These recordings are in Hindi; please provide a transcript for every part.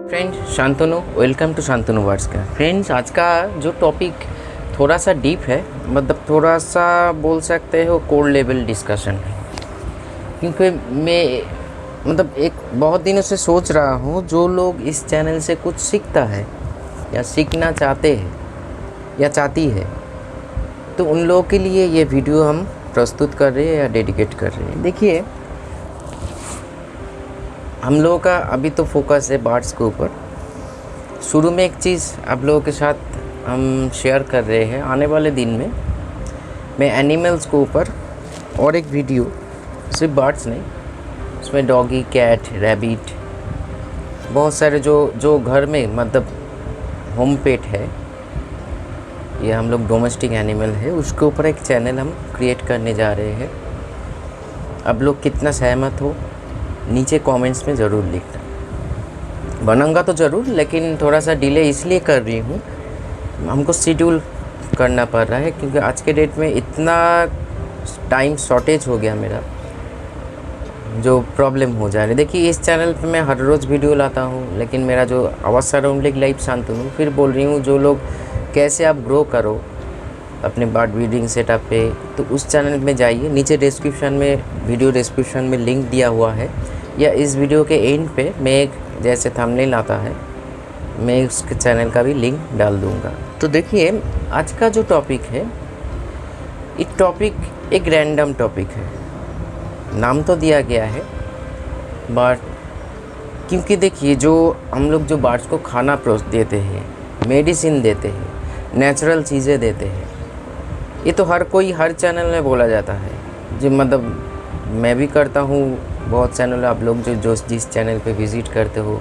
Friends Shantanu, welcome to Shantanu words का। फ्रेंड्स आज का जो टॉपिक थोड़ा सा डीप है, मतलब थोड़ा सा बोल सकते हो कोर लेवल डिस्कशन है, क्योंकि मैं मतलब एक बहुत दिनों से सोच रहा हूँ जो लोग इस चैनल से कुछ सीखता है या सीखना चाहते हैं या चाहती है, तो उन लोगों के लिए ये वीडियो हम प्रस्तुत कर रहे हैं या डेडिकेट कर रहे हैं। देखिए, हम लोगों का अभी तो फोकस है बर्ड्स के ऊपर। शुरू में एक चीज़ आप लोगों के साथ हम शेयर कर रहे हैं, आने वाले दिन में मैं एनिमल्स के ऊपर और एक वीडियो, सिर्फ बर्ड्स नहीं, उसमें डॉगी, कैट, रैबिट, बहुत सारे जो घर में मतलब होम पेट है, ये हम लोग डोमेस्टिक एनिमल है, उसके ऊपर एक चैनल हम क्रिएट करने जा रहे हैं। अब लोग कितना सहमत हो नीचे कमेंट्स में ज़रूर लिखना। बनाऊंगा तो ज़रूर, लेकिन थोड़ा सा डिले इसलिए कर रही हूँ, हमको शेड्यूल करना पड़ रहा है, क्योंकि आज के डेट में इतना टाइम शॉर्टेज हो गया मेरा, जो प्रॉब्लम हो जा रही है। देखिए, इस चैनल पे मैं हर रोज़ वीडियो लाता हूँ, लेकिन मेरा जो आवाज़ सराउंडिंग लाइफ शांतनु, फिर बोल रही हूँ जो लोग कैसे आप ग्रो करो अपने बर्ड ब्रीडिंग सेटअप पे, तो उस चैनल में जाइए। नीचे डिस्क्रिप्शन में, वीडियो डिस्क्रिप्शन में लिंक दिया हुआ है, या इस वीडियो के एंड पे मैं एक जैसे थंबनेल आता है, मैं उसके चैनल का भी लिंक डाल दूँगा। तो देखिए, आज का जो टॉपिक है, ये टॉपिक एक रैंडम टॉपिक है, नाम तो दिया गया है बट क्योंकि देखिए, जो हम लोग जो बर्ड्स को खाना देते हैं, मेडिसिन देते हैं, नेचुरल चीज़ें देते हैं, ये तो हर कोई हर चैनल में बोला जाता है। जो मतलब मैं भी करता हूँ, बहुत चैनल आप लोग जो जिस चैनल पे विज़िट करते हो,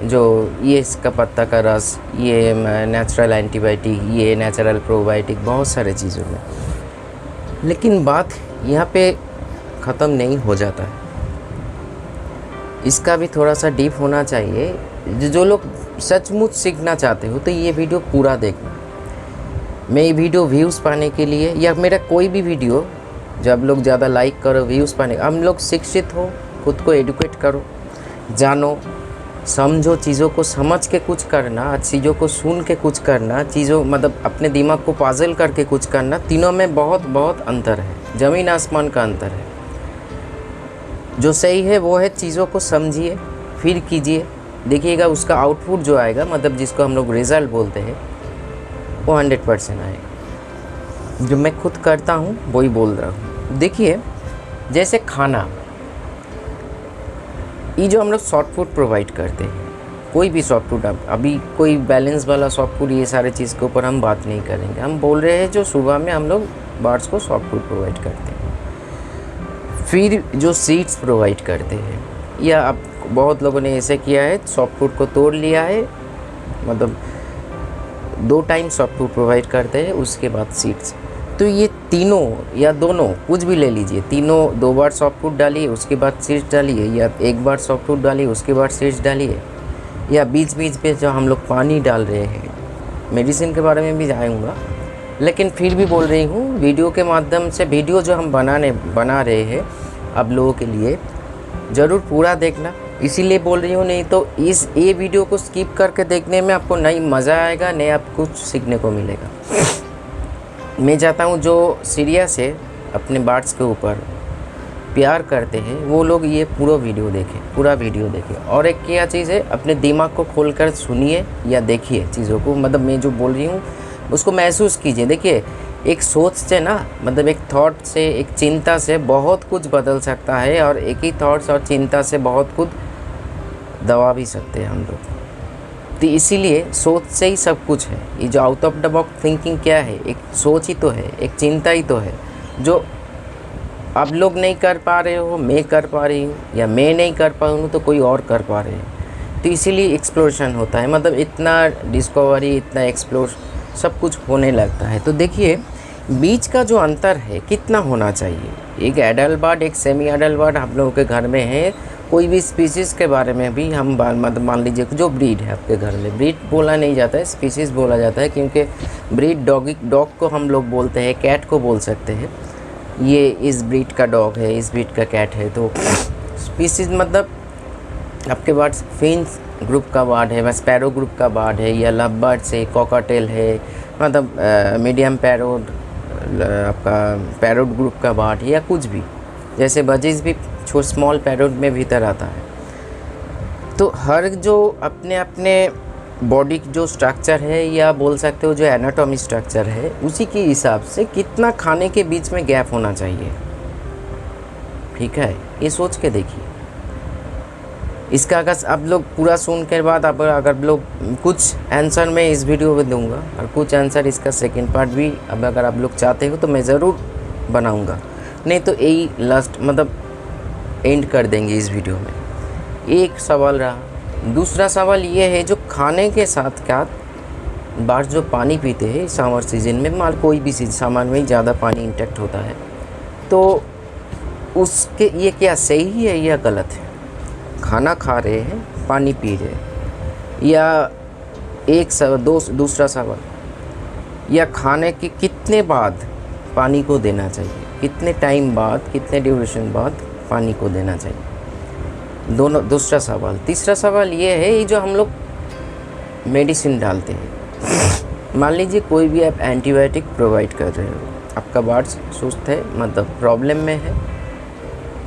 जो ये इसका पत्ता का रस, ये नेचुरल एंटीबायोटिक, ये नेचुरल प्रोबायोटिक, बहुत सारे चीज़ों में, लेकिन बात यहाँ पे ख़त्म नहीं हो जाता है। इसका भी थोड़ा सा डीप होना चाहिए। जो लोग सचमुच सीखना चाहते हो तो ये वीडियो पूरा देखना। मैं ये वीडियो व्यूज़ पाने के लिए, या मेरा कोई भी वीडियो जब लोग ज़्यादा लाइक करो, व्यूज़ पाने, हम लोग शिक्षित हो, खुद को एडुकेट करो, जानो, समझो, चीज़ों को समझ के कुछ करना, चीज़ों को सुन के कुछ करना, चीज़ों मतलब अपने दिमाग को पाजल करके कुछ करना, तीनों में बहुत बहुत अंतर है, ज़मीन आसमान का अंतर है। जो सही है वो है चीज़ों को समझिए, फिर कीजिए, देखिएगा उसका आउटपुट जो आएगा, मतलब जिसको हम लोग रिज़ल्ट बोलते हैं, वो 100% आएगा। जो मैं खुद करता हूँ वही बोल रहा हूँ। देखिए, जैसे खाना, ये जो हम लोग सॉफ्ट फूड प्रोवाइड करते हैं, कोई भी सॉफ्ट फूड, अभी कोई बैलेंस वाला सॉफ्ट फूड, ये सारे चीज़ के ऊपर हम बात नहीं करेंगे। हम बोल रहे हैं जो सुबह में हम लोग बर्ड्स को सॉफ्ट फूड प्रोवाइड करते हैं, फिर जो सीड्स प्रोवाइड करते हैं, या अब बहुत लोगों ने ऐसे किया है, सॉफ्ट फूड को तोड़ लिया है, मतलब 2 टाइम सॉफ्ट फूड प्रोवाइड करते हैं, उसके बाद सीड्स। तो ये तीनों या दोनों कुछ भी ले लीजिए, तीनों 2 बार सॉफ्ट फूड डालिए, उसके बाद सीड्स डालिए, या 1 बार सॉफ्ट फूड डालिए, उसके बाद सीड्स डालिए, या बीच बीच पे जो हम लोग पानी डाल रहे हैं। मेडिसिन के बारे में भी जाऊँगा, लेकिन फिर भी बोल रही हूँ, वीडियो के माध्यम से, वीडियो जो हम बना रहे हैं आप लोगों के लिए, ज़रूर पूरा देखना, इसीलिए बोल रही हूँ। नहीं तो ये वीडियो को स्किप करके देखने में आपको नहीं मज़ा आएगा, नहीं आपको कुछ सीखने को मिलेगा। मैं चाहता हूँ जो सीरियस है, अपने बर्ड्स के ऊपर प्यार करते हैं, वो लोग ये पूरा वीडियो देखें। और एक क्या चीज़ है, अपने दिमाग को खोलकर सुनिए या देखिए चीज़ों को, मतलब मैं जो बोल रही हूँ उसको महसूस कीजिए। देखिए, एक सोच से ना, मतलब एक थॉट से, एक चिंता से बहुत कुछ बदल सकता है, और एक ही थॉट्स और चिंता से बहुत कुछ दबा भी सकते हैं हम लोग। तो इसीलिए सोच से ही सब कुछ है। ये जो out of the box thinking क्या है, एक सोच ही तो है, एक चिंता ही तो है, जो आप लोग नहीं कर पा रहे हो, मैं कर पा रही हूँ, या मैं नहीं कर पाऊँ तो कोई और कर पा रहे हैं। तो इसीलिए एक्सप्लोरेशन होता है, मतलब इतना डिस्कवरी, इतना एक्सप्लोर सब कुछ होने लगता है। तो देखिए, बीच का जो अंतर है कितना होना चाहिए। एक एडल्ट बर्ड, एक सेमी एडल्ट बर्ड हम लोगों के घर में है। कोई भी स्पीसीज़ के बारे में भी हम मतलब मान लीजिए जो ब्रीड है आपके घर में, ब्रीड बोला नहीं जाता है, स्पीसीज़ बोला जाता है, क्योंकि ब्रीड डॉग को हम लोग बोलते हैं, कैट को बोल सकते हैं, ये इस ब्रीड का डॉग है, इस ब्रीड का कैट है। तो स्पीसीज़ मतलब आपके पास ग्रुप का बर्ड है, स्पैरो ग्रुप का बर्ड है, या लव बर्ड्स है, कॉकटेल है, मतलब मीडियम पैरोट, आपका पैरोट ग्रुप का बर्ड है, या कुछ भी, जैसे बजीज भी स्मॉल पैरोट में भीतर आता है। तो हर जो अपने अपने बॉडी जो स्ट्रक्चर है, या बोल सकते हो जो एनाटॉमी स्ट्रक्चर है, उसी के हिसाब से कितना खाने के बीच में गैप होना चाहिए। ठीक है, ये सोच के देखिए। इसका अगर आप लोग पूरा सुन के बाद अगर लोग कुछ आंसर मैं इस वीडियो में दूंगा, और कुछ आंसर इसका सेकंड पार्ट भी अब अगर आप लोग चाहते हो तो मैं ज़रूर बनाऊंगा, नहीं तो यही लास्ट मतलब एंड कर देंगे इस वीडियो में। एक सवाल रहा। दूसरा सवाल ये है, जो खाने के साथ क्या बाहर जो पानी पीते हैं समर सीजन में, मान कोई भी सामान में ज़्यादा पानी इंटेक्ट होता है, तो उसके ये क्या सही है या गलत है? खाना खा रहे हैं, पानी पी रहे हैं, या दूसरा सवाल, या खाने के कितने बाद पानी को देना चाहिए, कितने टाइम बाद, कितने ड्यूरेशन बाद पानी को देना चाहिए, दोनों दूसरा सवाल। तीसरा सवाल ये है, ये जो हम लोग मेडिसिन डालते हैं, मान लीजिए कोई भी आप एंटीबायोटिक प्रोवाइड कर रहे हो, आपका बर्ड सुस्त है, मतलब प्रॉब्लम में है,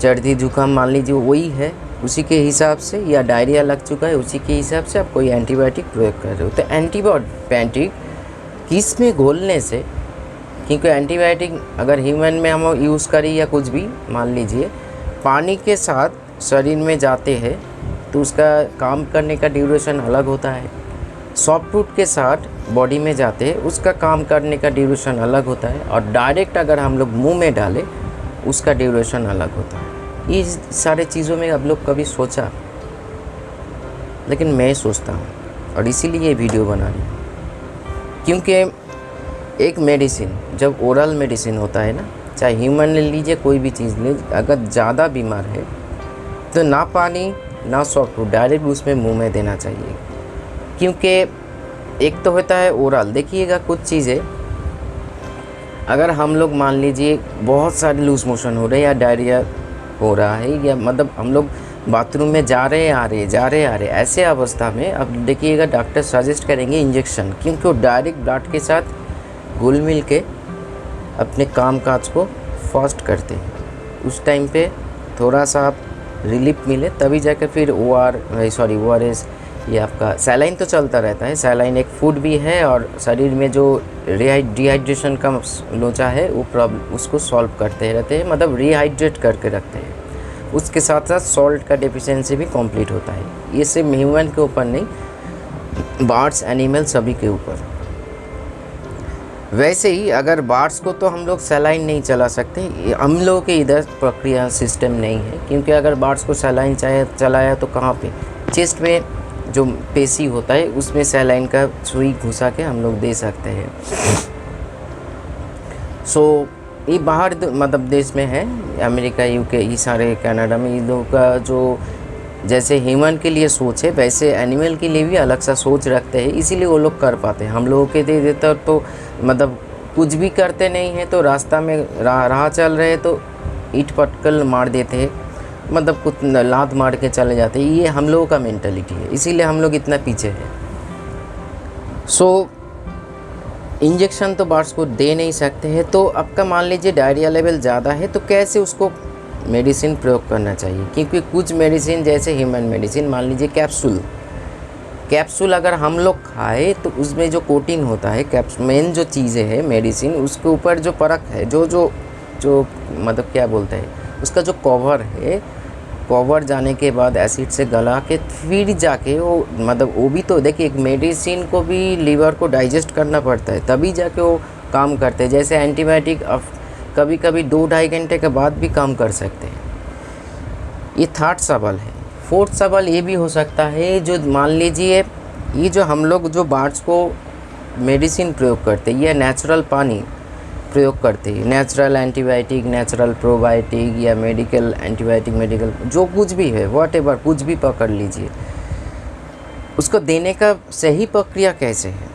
सर्दी जुकाम मान लीजिए वही है, उसी के हिसाब से, या डायरिया लग चुका है उसी के हिसाब से आप कोई एंटीबायोटिक प्रयोग कर रहे हो। तो एंटीबायोटिक किस में घोलने से, क्योंकि एंटीबायोटिक अगर ह्यूमन में हम यूज़ करें या कुछ भी, मान लीजिए पानी के साथ शरीर में जाते हैं तो उसका काम करने का ड्यूरेशन अलग होता है। सॉफ्ट फूड के साथ बॉडी में जाते हैं, उसका काम करने का ड्यूरेशन अलग होता है, और डायरेक्ट अगर हम लोग मुंह में डालें उसका ड्यूरेशन अलग होता है। ये सारे चीज़ों में अब लोग कभी सोचा, लेकिन मैं सोचता हूँ, और इसीलिए ये वीडियो बना रही हूँ। क्योंकि एक मेडिसिन जब ओरल मेडिसिन होता है ना, चाहे ह्यूमन ले लीजिए कोई भी चीज़ ले, अगर ज़्यादा बीमार है तो ना पानी ना सॉफ्ट फूड डायरेक्ट उसमें मुंह में देना चाहिए। क्योंकि एक तो होता है ओरल, देखिएगा कुछ चीज़ें अगर हम लोग मान लीजिए बहुत सारे लूज मोशन हो रहे हैं, या डायरिया हो रहा है, या मतलब हम लोग बाथरूम में जा रहे आ रहे ऐसे अवस्था में अब देखिएगा डॉक्टर सजेस्ट करेंगे इंजेक्शन, क्योंकि वो डायरेक्ट ब्लड के साथ घुल मिल के अपने काम काज को फास्ट करते हैं। उस टाइम पे थोड़ा सा आप रिलीफ मिले तभी जाकर फिर ORS, ये आपका सैलाइन तो चलता रहता है। सैलाइन एक फूड भी है, और शरीर में जो डिहाइड्रेशन का लोचा है वो प्रॉब्लम उसको सॉल्व करते रहते हैं, मतलब रिहाइड्रेट करके रखते हैं। उसके साथ साथ सॉल्ट का डेफिशिएंसी भी कंप्लीट होता है। ये सिर्फ ह्यूमन के ऊपर नहीं, बर्ड्स, एनिमल सभी के ऊपर। वैसे ही अगर बर्ड्स को तो हम लोग सैलाइन नहीं चला सकते, हम लोगों के इधर प्रक्रिया सिस्टम नहीं है, क्योंकि अगर बर्ड्स को सैलाइन चलाया तो कहाँ पे, चेस्ट में जो पेशी होता है उसमें सैलाइन का सुई घुसा के हम लोग दे सकते हैं। ये बाहर मतलब देश में है, अमेरिका, UK, ये सारे कनाडा में, इन लोगों का जो जैसे ह्यूमन के लिए सोच है वैसे एनिमल के लिए भी अलग सा सोच रखते हैं, इसीलिए वो लोग कर पाते हैं। हम लोगों के दे देते तो मतलब कुछ भी करते नहीं है, तो रास्ता में राह चल रहे तो ईंट पटकल मार देते हैं, मतलब कुछ लात मार के चले जाते हैं। ये हम लोगों का मेंटालिटी है, इसीलिए हम लोग इतना पीछे हैं। इंजेक्शन तो बर्ड्स को दे नहीं सकते हैं। तो आपका मान लीजिए डायरिया लेवल ज़्यादा है तो कैसे उसको मेडिसिन प्रयोग करना चाहिए, क्योंकि कुछ मेडिसिन जैसे ह्यूमन मेडिसिन, मान लीजिए कैप्सूल अगर हम लोग खाए तो उसमें जो कोटिन होता है, मेन जो चीज़ें हैं मेडिसिन, उसके ऊपर जो परख है, जो मतलब क्या बोलते हैं, उसका जो कवर है, कवर जाने के बाद एसिड से गला के फिर जाके वो, मतलब वो भी तो देखिए एक मेडिसिन को भी लीवर को डाइजेस्ट करना पड़ता है तभी जाके वो काम करते हैं। जैसे एंटीबायोटिक अब कभी कभी 2-2.5 घंटे के बाद भी काम कर सकते हैं। ये थर्ड सवाल है। फोर्थ सवाल ये भी हो सकता है, जो मान लीजिए ये जो हम लोग जो बर्ड्स को मेडिसिन प्रयोग करते हैं या नेचुरल पानी प्रयोग करते हैं, नेचुरल एंटीबायोटिक, नेचुरल प्रोबायोटिक या मेडिकल एंटीबायोटिक, मेडिकल जो कुछ भी है, व्हाटएवर कुछ भी पकड़ लीजिए, उसको देने का सही प्रक्रिया कैसे है,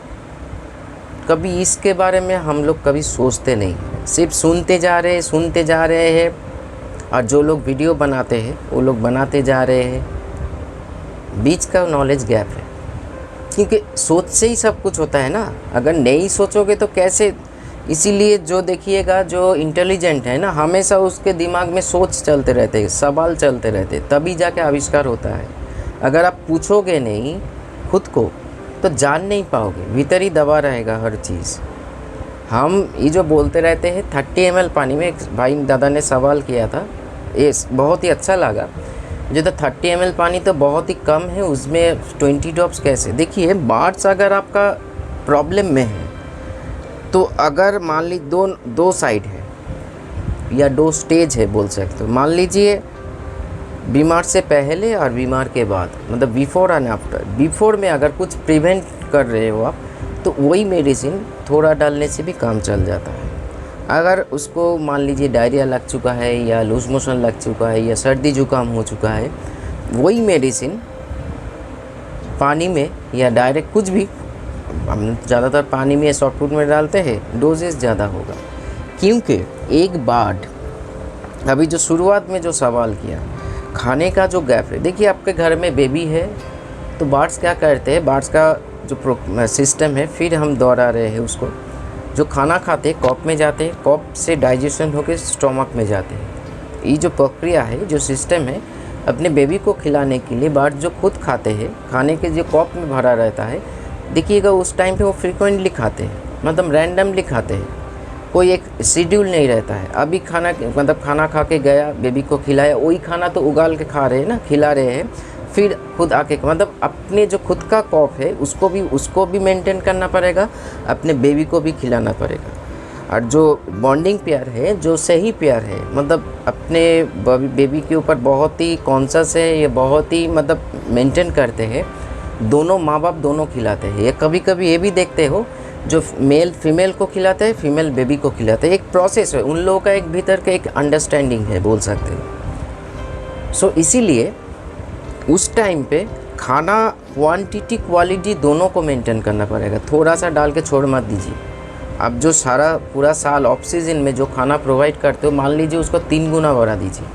कभी इसके बारे में हम लोग कभी सोचते नहीं, सिर्फ सुनते जा रहे हैं। और जो लोग वीडियो बनाते हैं वो लोग बनाते जा रहे हैं, बीच का नॉलेज गैप है, क्योंकि सोच से ही सब कुछ होता है ना। अगर नहीं सोचोगे तो कैसे। इसीलिए जो देखिएगा जो इंटेलिजेंट है ना, हमेशा उसके दिमाग में सोच चलते रहते हैं, सवाल चलते रहते हैं, तभी जाके आविष्कार होता है। अगर आप पूछोगे नहीं खुद को तो जान नहीं पाओगे, भीतर ही दबा रहेगा हर चीज़। हम ये जो बोलते रहते हैं 30 ml पानी में, एक भाई दादा ने सवाल किया था, ये बहुत ही अच्छा लगा मुझे। तो 30 ml पानी तो बहुत ही कम है, उसमें 20 ड्रॉप्स कैसे। देखिए बार्स अगर आपका प्रॉब्लम में है तो अगर मान ली दो साइड है या 2 स्टेज है बोल सकते हो। मान लीजिए बीमार से पहले और बीमार के बाद, मतलब बिफोर एंड आफ्टर। बिफोर में अगर कुछ प्रिवेंट कर रहे हो आप तो वही मेडिसिन थोड़ा डालने से भी काम चल जाता है। अगर उसको मान लीजिए डायरिया लग चुका है या लूज मोशन लग चुका है या सर्दी जुकाम हो चुका है, वही मेडिसिन पानी में या डायरेक्ट कुछ भी, हम ज़्यादातर पानी में या सॉफ्ट फूड में डालते हैं, डोजेस ज़्यादा होगा। क्योंकि एक बार अभी जो शुरुआत में जो सवाल किया खाने का जो गैप है, देखिए आपके घर में बेबी है तो बार्स क्या करते हैं, बार्स का जो सिस्टम है, फिर हम दोहरा रहे हैं उसको, जो खाना खाते हैं कॉप में जाते हैं, कॉप से डाइजेशन होकर स्टोमक में जाते हैं। ये जो प्रक्रिया है, जो सिस्टम है, अपने बेबी को खिलाने के लिए बार्स जो खुद खाते हैं, खाने के जो कॉप में भरा रहता है, देखिएगा उस टाइम पे वो फ्रीक्वेंटली खाते हैं, मतलब रैंडमली खाते हैं, कोई एक शेड्यूल नहीं रहता है। अभी खाना खा के गया, बेबी को खिलाया, वही खाना तो उगाल के खा रहे हैं ना, खिला रहे हैं, फिर खुद आके, मतलब अपने जो खुद का कॉफ है उसको भी मेंटेन करना पड़ेगा, अपने बेबी को भी खिलाना पड़ेगा। और जो बॉन्डिंग प्यार है, जो सही प्यार है, मतलब अपने बेबी के ऊपर बहुत ही कॉन्शियस है, ये बहुत ही मतलब मेंटेन करते हैं, दोनों माँ बाप दोनों खिलाते हैं। ये कभी कभी ये भी देखते हो जो मेल फीमेल को खिलाते हैं, फीमेल बेबी को खिलाते हैं, एक प्रोसेस है, उन लोगों का एक भीतर का एक अंडरस्टैंडिंग है बोल सकते हैं। सो इसीलिए उस टाइम पे खाना क्वांटिटी क्वालिटी दोनों को मेंटेन करना पड़ेगा, थोड़ा सा डाल के छोड़ मत दीजिए। आप जो पूरा साल ऑफ सीजन में जो खाना प्रोवाइड करते हो, मान लीजिए उसको 3 गुना बढ़ा दीजिए,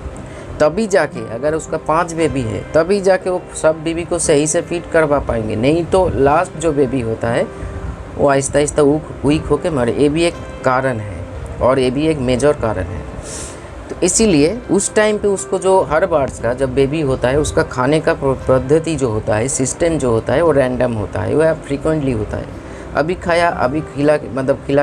तभी जाके, अगर उसका 5 बेबी है तभी जाके वो सब बेबी को सही से फीड करवा पाएंगे। नहीं तो लास्ट जो बेबी होता है वो आहिस्ता आहिस्ता वीक होके मरे। ये भी एक कारण है और ये भी एक मेजर कारण है। तो इसीलिए उस टाइम पे उसको, जो हर बार्स का जब बेबी होता है, उसका खाने का पद्धति जो होता है, सिस्टम जो होता है, वो रैंडम होता है, वह फ्रीक्वेंटली होता है। अभी खाया, अभी खिला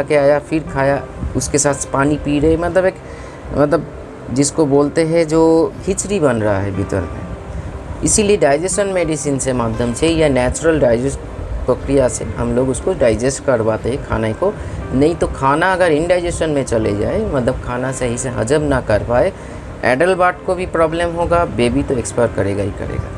के आया, फिर खाया, उसके साथ पानी पी रहे, मतलब जिसको बोलते हैं जो खिचड़ी बन रहा है भीतर में। इसीलिए डाइजेशन मेडिसिन से माध्यम से या नेचुरल डाइजेस्ट प्रक्रिया से हम लोग उसको डाइजेस्ट करवाते हैं खाने को। नहीं तो खाना अगर इनडाइजेशन में चले जाए, मतलब खाना सही से हजम ना कर पाए, एडल्ट बार्ट को भी प्रॉब्लम होगा, बेबी तो एक्सपायर करेगा ही करेगा।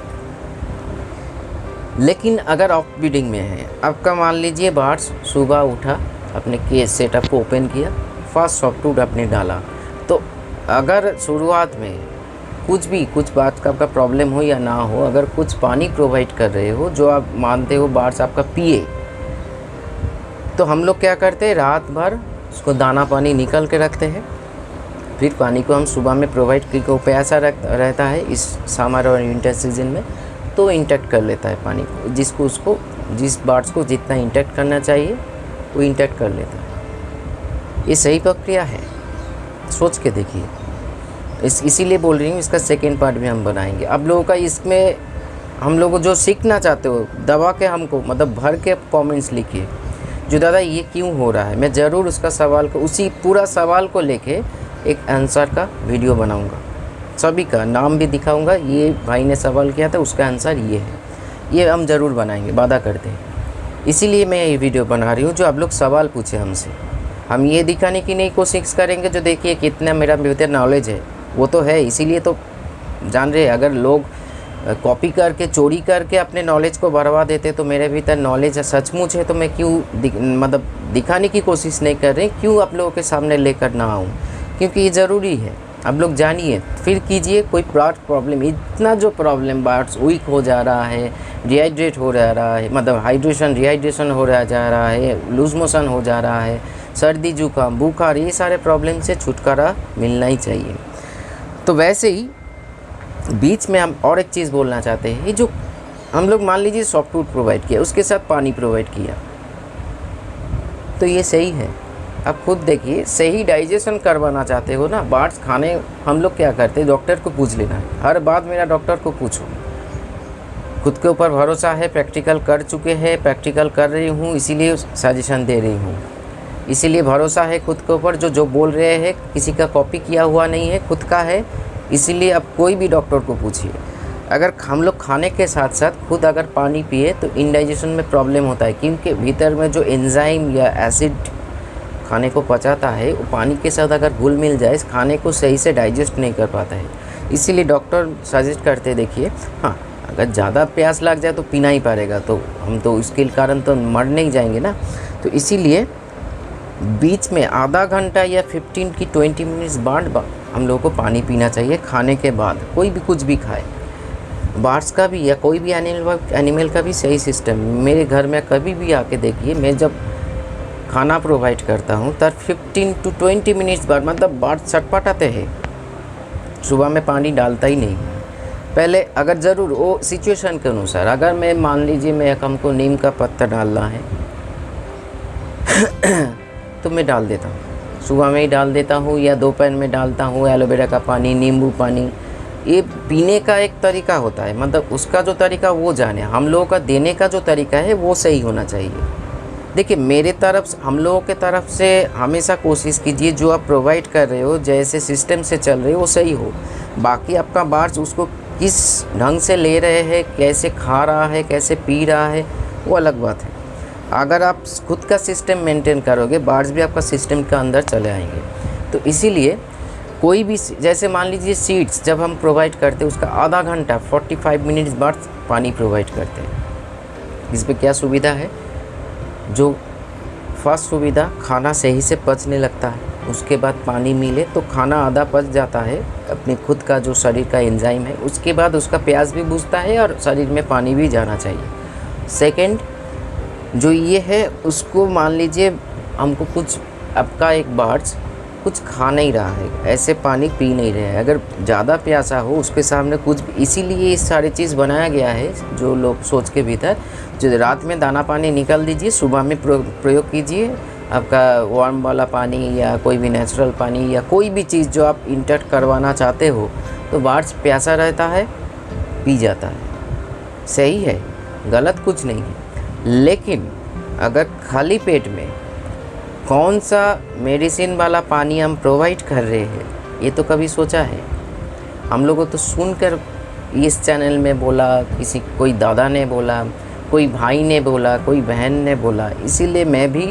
लेकिन अगर ऑफ ब्रीडिंग में है, आपका मान लीजिए बार्स सुबह उठा, अपने केस सेटअप को ओपन किया, फर्स्ट सॉफ्टवुड आपने डाला, तो अगर शुरुआत में कुछ बात का आपका प्रॉब्लम हो या ना हो, अगर कुछ पानी प्रोवाइड कर रहे हो जो आप मानते हो बार्स आपका पिए, तो हम लोग क्या करते हैं, रात भर उसको दाना पानी निकल के रखते हैं, फिर पानी को हम सुबह में प्रोवाइड करके प्यासा रहता है इस समर और विंटर सीजन में, तो इंटेक्ट कर लेता है पानी को, जिस बार्स को जितना इंटेक्ट करना चाहिए वो इंटेक्ट कर लेता है। ये सही प्रक्रिया है, सोच के देखिए। इसीलिए बोल रही हूँ, इसका सेकेंड पार्ट भी हम बनाएंगे। अब लोगों का इसमें, हम लोग जो सीखना चाहते हो, दबा के हमको मतलब भर के कमेंट्स लिखिए जो दादा ये क्यों हो रहा है। मैं ज़रूर उसका सवाल को, उसी पूरा सवाल को लेके एक आंसर का वीडियो बनाऊंगा, सभी का नाम भी दिखाऊंगा, ये भाई ने सवाल किया था उसका आंसर ये है, ये हम ज़रूर बनाएंगे, वादा करते हैं। इसीलिए मैं ये वीडियो बना रही हूँ जो आप लोग सवाल पूछे हमसे, हम ये दिखाने की नहीं कोशिश करेंगे जो देखिए कितना मेरा भीतर नॉलेज है, वो तो है, इसीलिए तो जान रहे। अगर लोग कॉपी करके, चोरी करके अपने नॉलेज को बढ़वा देते तो मेरे भीतर नॉलेज है, सचमुच है, तो मैं क्यों दिखाने की कोशिश नहीं कर रही, क्यों आप लोगों के सामने लेकर ना आऊँ, क्योंकि ये ज़रूरी है। आप लोग जानिए, फिर कीजिए। कोई प्रॉब्लम, इतना जो प्रॉब्लम बार्स वीक हो जा रहा है, डिहाइड्रेट हो जा रहा है, मतलब रिहाइड्रेशन हो रहा जा रहा है, लूज मोशन हो जा रहा है, सर्दी जुकाम बुखार, ये सारे प्रॉब्लम से छुटकारा मिलना ही चाहिए। तो वैसे ही बीच में हम और एक चीज़ बोलना चाहते हैं, ये जो हम लोग मान लीजिए सॉफ्ट फूड प्रोवाइड किया, उसके साथ पानी प्रोवाइड किया, तो ये सही है? आप खुद देखिए, सही डाइजेशन करवाना चाहते हो ना, बार्स खाने हम लोग क्या करते हैं, डॉक्टर को पूछ लेना है, हर बात मेरा डॉक्टर को पूछो। खुद के ऊपर भरोसा है, प्रैक्टिकल कर चुके हैं, प्रैक्टिकल कर रही हूँ, इसीलिए सजेशन दे रही हूँ, इसीलिए भरोसा है खुद के ऊपर, जो बोल रहे हैं किसी का कॉपी किया हुआ नहीं है, खुद का है। इसीलिए अब कोई भी डॉक्टर को पूछिए, अगर हम लोग खाने के साथ साथ खुद अगर पानी पिए तो इंडाइजेशन में प्रॉब्लम होता है, क्योंकि भीतर में जो एंजाइम या एसिड खाने को पचाता है वो पानी के साथ अगर घुल मिल जाए, इस खाने को सही से डाइजेस्ट नहीं कर पाता है। इसीलिए डॉक्टर सजेस्ट करते देखिए, हाँ अगर ज़्यादा प्यास लग जाए तो पीना ही पड़ेगा, तो हम तो इसके कारण तो मर नहीं जाएंगे ना। तो इसीलिए बीच में आधा घंटा या 15 की 20 मिनट्स बाद हम लोगों को पानी पीना चाहिए खाने के बाद। कोई भी कुछ भी खाए, बर्ड्स का भी या कोई भी एनिमल का भी सही सिस्टम। मेरे घर में कभी भी आके देखिए, मैं जब खाना प्रोवाइड करता हूँ तब 15 to 20 मिनट्स बाद मतलब बर्ड्स छटपटाते हैं, सुबह में पानी डालता ही नहीं। पहले अगर ज़रूर वो सिचुएशन के अनुसार, अगर मैं मान लीजिए मैं हमको नीम का पत्ता डालना है तो मैं डाल देता हूँ, सुबह में ही डाल देता हूँ या दोपहर में डालता हूँ। एलोवेरा का पानी, नींबू पानी, ये पीने का एक तरीका होता है, मतलब उसका जो तरीका वो जाने, हम लोगों का देने का जो तरीका है वो सही होना चाहिए। देखिए मेरे तरफ से, हम लोगों के तरफ से हमेशा कोशिश कीजिए जो आप प्रोवाइड कर रहे हो, जैसे सिस्टम से चल रहे हो वो सही हो। बाकी आपका बार्स उसको किस ढंग से ले रहे हैं, कैसे खा रहा है, कैसे पी रहा है, वो अलग बात है। अगर आप खुद का सिस्टम मेंटेन करोगे, बार्स भी आपका सिस्टम के अंदर चले आएंगे। तो इसीलिए कोई भी, जैसे मान लीजिए सीड्स जब हम प्रोवाइड करते हैं उसका आधा घंटा 45 मिनट्स बाद पानी प्रोवाइड करते हैं। इस पर क्या सुविधा है, जो फर्स्ट सुविधा खाना सही से पचने लगता है, उसके बाद पानी मिले तो खाना आधा पच जाता है, अपने खुद का जो शरीर का एंजाइम है, उसके बाद उसका प्यास भी बुझता है और शरीर में पानी भी जाना चाहिए। सेकंड जो ये है, उसको मान लीजिए हमको कुछ, आपका एक बर्ड्स कुछ खा नहीं रहा है, ऐसे पानी पी नहीं रहा है, अगर ज़्यादा प्यासा हो उसके सामने कुछ, इसीलिए ये सारी चीज़ बनाया गया है जो लोग सोच के भीतर, जो रात में दाना पानी निकाल दीजिए, सुबह में प्रयोग कीजिए आपका वार्म वाला पानी या कोई भी नेचुरल पानी या कोई भी चीज़ जो आप इंटेक करवाना चाहते हो, तो बर्ड्स प्यासा रहता है, पी जाता है। सही है, गलत कुछ नहीं है। लेकिन अगर खाली पेट में कौन सा मेडिसिन वाला पानी हम प्रोवाइड कर रहे हैं, ये तो कभी सोचा है? हम लोगों तो सुनकर इस चैनल में बोला, किसी कोई दादा ने बोला, कोई भाई ने बोला, कोई बहन ने बोला, इसीलिए मैं भी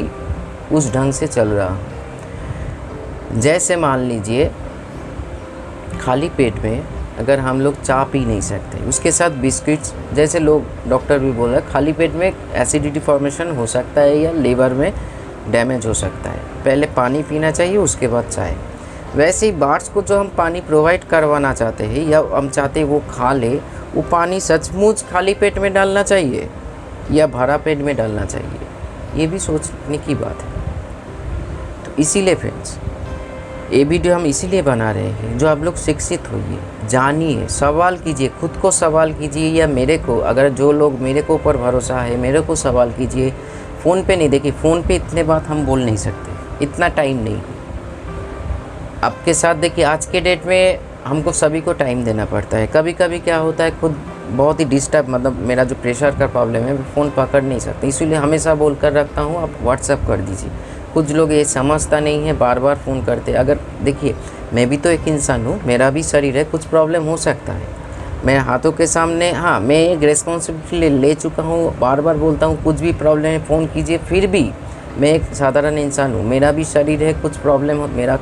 उस ढंग से चल रहा हूँ। जैसे मान लीजिए खाली पेट में अगर हम लोग चाय पी नहीं सकते, उसके साथ बिस्किट्स, जैसे लोग डॉक्टर भी बोल रहे हैं खाली पेट में एसिडिटी फॉर्मेशन हो सकता है या लीवर में डैमेज हो सकता है, पहले पानी पीना चाहिए उसके बाद चाय। वैसे ही बर्ड्स को जो हम पानी प्रोवाइड करवाना चाहते हैं या हम चाहते हैं वो खा ले, वो पानी सचमुच खाली पेट में डालना चाहिए या भरा पेट में डालना चाहिए, ये भी सोचने की बात है। तो इसीलिए फ्रेंड्स ये वीडियो हम इसीलिए बना रहे हैं, जो आप लोग शिक्षित होइए, जानिए, सवाल कीजिए, खुद को सवाल कीजिए या मेरे को, अगर जो लोग मेरे को ऊपर भरोसा है मेरे को सवाल कीजिए। फ़ोन पे नहीं, देखिए फ़ोन पे इतने बात हम बोल नहीं सकते, इतना टाइम नहीं है आपके साथ। देखिए आज के डेट में हमको सभी को टाइम देना पड़ता है। कभी कभी क्या होता है, खुद बहुत ही डिस्टर्ब, मतलब मेरा जो प्रेशर का प्रॉब्लम है, फ़ोन पकड़ नहीं सकते, इसीलिए हमेशा बोल कर रखता हूँ आप व्हाट्सअप कर दीजिए। कुछ लोग ये समझता नहीं है, बार बार फ़ोन करते। अगर देखिए मैं भी तो एक इंसान हूँ, मेरा भी शरीर है, कुछ प्रॉब्लम हो सकता है, मैं हाथों के सामने, हाँ मैं एक रेस्पॉन्सिबिलिटी ले चुका हूँ, बार बार बोलता हूँ कुछ भी प्रॉब्लम है फ़ोन कीजिए। फिर भी मैं एक साधारण इंसान हूँ, मेरा भी शरीर है, कुछ प्रॉब्लम हो मेरे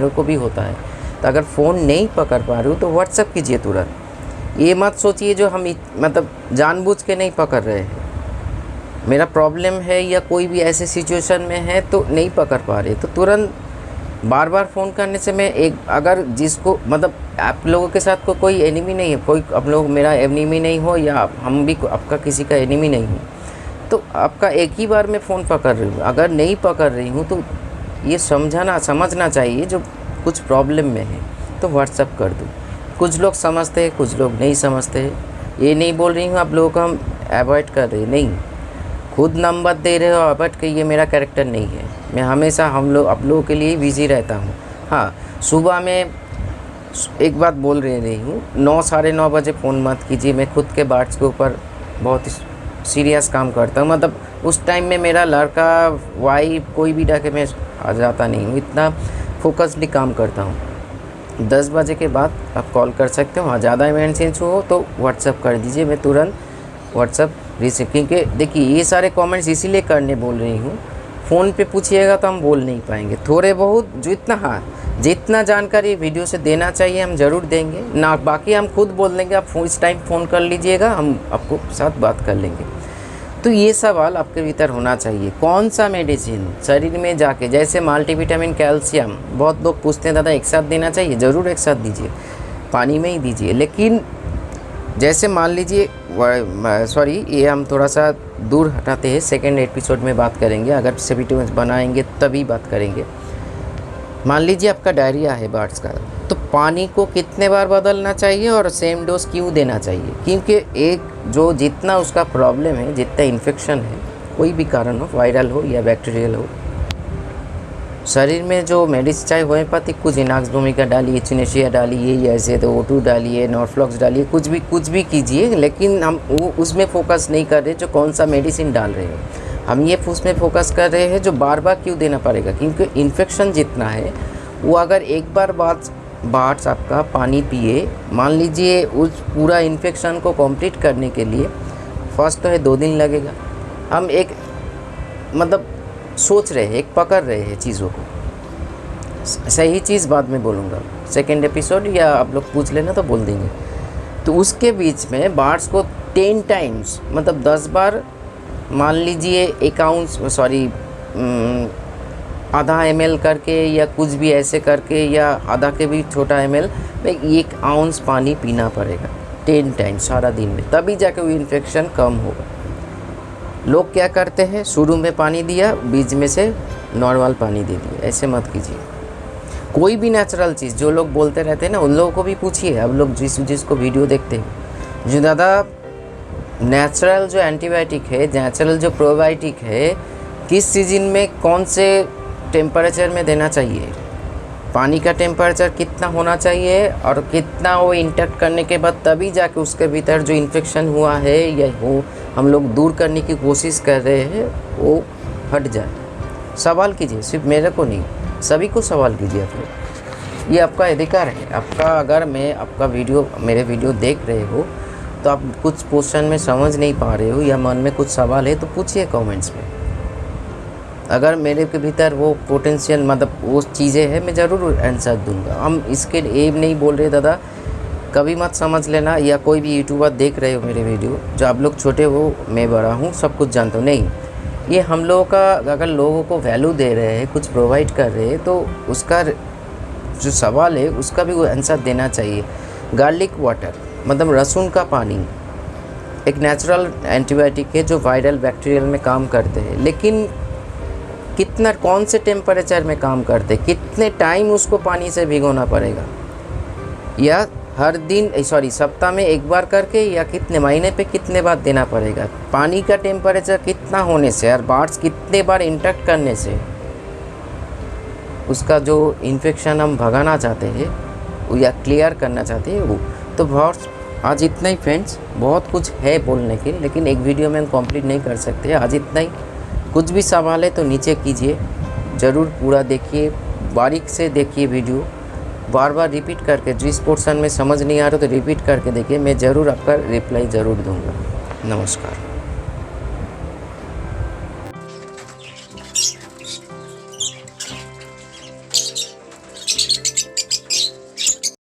को भी होता है। तो अगर फ़ोन नहीं पकड़ पा रहे हो तो व्हाट्सअप कीजिए तुरंत। ये मत सोचिए जो हम मतलब जानबूझ के नहीं पकड़ रहे हैं, मेरा प्रॉब्लम है या कोई भी ऐसे सिचुएशन में है तो नहीं पकड़ पा रहे, तो तुरंत बार बार फ़ोन करने से मैं एक, अगर जिसको मतलब आप लोगों के साथ कोई एनिमी नहीं है, कोई आप लोग मेरा एनिमी नहीं हो या हम भी आपका किसी का एनिमी नहीं हो, तो आपका एक ही बार में फ़ोन पकड़ रही हूँ। अगर नहीं पकड़ रही हूँ तो ये समझना चाहिए जो कुछ प्रॉब्लम में है तो व्हाट्सअप कर दूँ। कुछ लोग समझते हैं, कुछ लोग नहीं समझते हैं। ये नहीं बोल रही हूँ आप लोगों को हम अवॉइड कर रहे, नहीं, खुद नंबर दे रहे हो अवॉइड के, ये मेरा कैरेक्टर नहीं है। मैं हमेशा आप लोगों के लिए बिज़ी रहता हूँ। हाँ, सुबह में एक बात बोल रही हूँ, 9 साढ़े 9 बजे फ़ोन मत कीजिए। मैं खुद के बार्ड्स के ऊपर बहुत सीरियस काम करता हूँ, मतलब उस टाइम में मेरा लड़का वाइफ कोई भी डाके मैं आ जाता नहीं हूँ, इतना फोकसली काम करता हूँ। 10 बजे के बाद आप कॉल कर सकते हो। हाँ, ज़्यादा इमरजेंसी हो तो व्हाट्सअप कर दीजिए, मैं तुरंत व्हाट्सअप रिसीव, क्योंकि देखिए ये सारे कमेंट्स इसीलिए करने बोल रही हूँ, फ़ोन पे पूछिएगा तो हम बोल नहीं पाएंगे। थोड़े बहुत जितना जानकारी वीडियो से देना चाहिए हम ज़रूर देंगे ना, बाकी हम खुद बोल देंगे, आप इस टाइम फ़ोन कर लीजिएगा, हम आपको साथ बात कर लेंगे। तो ये सवाल आपके भीतर होना चाहिए, कौन सा मेडिसिन शरीर में जाके, जैसे मल्टीविटामिन, कैल्शियम, बहुत लोग पूछते हैं दादा एक साथ देना चाहिए, ज़रूर एक साथ दीजिए, पानी में ही दीजिए। लेकिन जैसे मान लीजिए, सॉरी ये हम थोड़ा सा दूर हटाते हैं, सेकेंड एपिसोड में बात करेंगे, अगर से वीडियो बनाएंगे तभी बात करेंगे। मान लीजिए आपका डायरिया है बार्ड्स का, तो पानी को कितने बार बदलना चाहिए और सेम डोज क्यों देना चाहिए? क्योंकि एक जो जितना उसका प्रॉब्लम है, जितना इन्फेक्शन है, कोई भी कारण हो, वायरल हो या बैक्टीरियल हो, शरीर में जो मेडिसिन चाहे होम्योपैथिक, कुछ इनाक्स भूमिका डालिए, चिनेशिया डालिए, या ऐसे तो O2 डालिए, नॉर्फ्लॉक्स डालिए, कुछ भी कीजिए, लेकिन हम वो उसमें फोकस नहीं कर रहे जो कौन सा मेडिसिन डाल रहे हैं। हम ये उसमें फोकस कर रहे हैं जो बार बार क्यों देना पड़ेगा, क्योंकि इन्फेक्शन जितना है वो अगर एक बार बार्ड्स आपका पानी पिए, मान लीजिए उस पूरा इन्फेक्शन को कंप्लीट करने के लिए फर्स्ट तो है 2 दिन लगेगा। हम एक मतलब सोच रहे हैं, एक पकड़ रहे हैं चीज़ों को, सही चीज़ बाद में बोलूँगा, सेकेंड एपिसोड या आप लोग पूछ लेना तो बोल देंगे। तो उसके बीच में बार्ड्स को 10 टाइम्स, मतलब 10 बार, मान लीजिए 1 आउंस, सॉरी आधा ml करके या कुछ भी ऐसे करके, या आधा के भी छोटा ml में 1 आउंस पानी पीना पड़ेगा 10 टाइम्स सारा दिन में, तभी जाके वो इन्फेक्शन कम होगा। लोग क्या करते हैं, शुरू में पानी दिया, बीच में से नॉर्मल पानी दे दिया, ऐसे मत कीजिए। कोई भी नेचुरल चीज़ जो लोग बोलते रहते हैं ना, उन लोगों को भी पूछिए, अब लोग जिसको वीडियो देखते हैं, जो दादा नेचुरल जो एंटीबायोटिक है, नेचुरल जो प्रोबायोटिक है, किस सीजन में कौन से टेम्परेचर में देना चाहिए, पानी का टेम्परेचर कितना होना चाहिए, और कितना वो इंटेक्ट करने के बाद तभी जाके उसके भीतर जो इन्फेक्शन हुआ है या वो हम लोग दूर करने की कोशिश कर रहे हैं वो हट जाए। सवाल कीजिए, सिर्फ मेरे को नहीं, सभी को सवाल कीजिए आप लोग, ये आपका अधिकार है। आपका अगर मैं आपका मेरे वीडियो देख रहे हो तो आप कुछ क्वेश्चन में समझ नहीं पा रहे हो या मन में कुछ सवाल है तो पूछिए कमेंट्स में। अगर मेरे के भीतर वो पोटेंशियल, मतलब वो चीज़ें हैं, मैं ज़रूर आंसर दूंगा। हम इसके ये नहीं बोल रहे दादा कभी मत समझ लेना, या कोई भी यूट्यूबर देख रहे हो मेरे वीडियो, जो आप लोग छोटे हो मैं बड़ा हूँ सब कुछ जानता हूँ, नहीं। ये हम लोगों का, अगर लोगों को वैल्यू दे रहे हैं, कुछ प्रोवाइड कर रहे हैं, तो उसका जो सवाल है उसका भी वो आंसर देना चाहिए। गार्लिक वाटर, मतलब लहसुन का पानी, एक नेचुरल एंटीबायोटिक है जो वायरल बैक्टीरियल में काम करते हैं, लेकिन कितना, कौन से टेम्परेचर में काम करते, कितने टाइम उसको पानी से भिगोना पड़ेगा, या हर दिन, सॉरी सप्ताह में 1 बार करके, या कितने महीने पे कितने बार देना पड़ेगा, पानी का टेम्परेचर कितना होने से और बार्ड्स कितने बार इंटेक्ट करने से उसका जो इन्फेक्शन हम भगाना चाहते हैं या क्लियर करना चाहते हैं वो। तो बहुत आज इतना ही फ्रेंड्स, बहुत कुछ है बोलने के, लेकिन एक वीडियो में हम कंप्लीट नहीं कर सकते। आज इतना ही, कुछ भी सवाल है तो नीचे कीजिए, ज़रूर पूरा देखिए, बारीक से देखिए वीडियो, बार बार रिपीट करके, जिस पोर्शन में समझ नहीं आ रहा तो रिपीट करके देखिए, मैं ज़रूर आपका रिप्लाई ज़रूर दूंगा। नमस्कार।